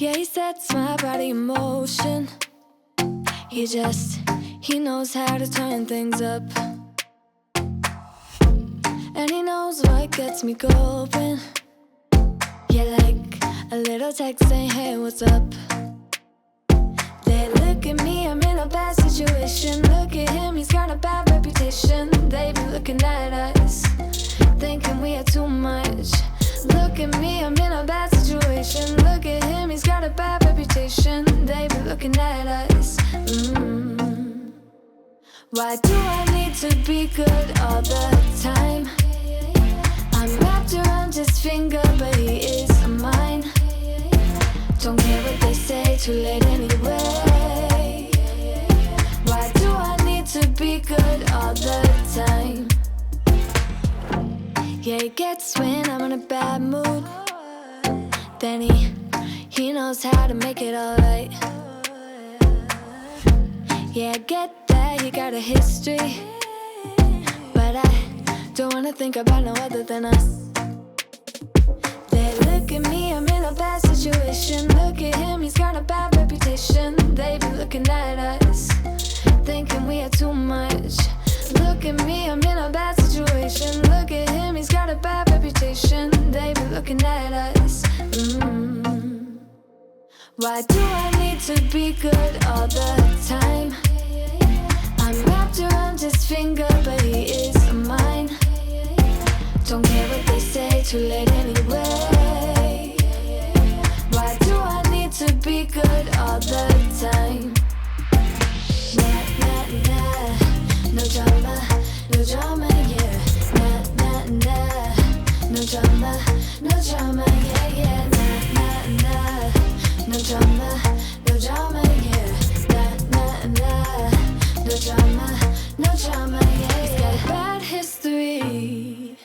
Yeah, he sets my body in motion. He knows how to turn things up. And he knows what gets me going. Yeah, like a little text saying, hey, what's up? They look at me, I'm in a bad situation. Look at him, he's got a bad reputation. They be looking at us, thinking we are too much. Look at me, I'm in a bad situation. Look at him, he's got a bad reputation. They be looking at us. Why do I need to be good all the time? I'm wrapped around his finger, but he is mine. Don't care what they say, too late anyway. Why do I need to be good all the time? Yeah, he gets when I'm in a bad mood. Then he knows how to make it alright. Yeah, I get that he got a history, but I don't wanna think about no other than us. They look at me, I'm in a bad situation. Look at him, he's got a bad reputation. They be looking at us, thinking we are too much. Look at me, I'm in a bad situation. Look at him, he's got a bad reputation. They be looking at us. Why do I need to be good all the time? I'm wrapped around his finger, but he is mine. Don't care what they say, too late anyway. Why do I need to be good all the time? Nah, nah, nah, no drama, yeah. Nah, nah, nah, no drama, yeah, yeah. Nah, nah, nah, no drama, yeah. Nah, nah, nah, no drama, yeah. He's got a bad history,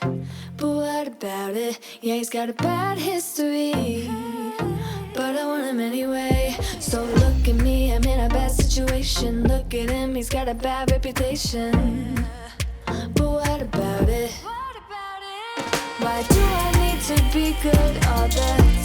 but what about it? Yeah, he's got a bad history, but I want him anyway. So look at me, I'm in a bad situation. Look at him, he's got a bad reputation, but what about it? Why do I need to be good all the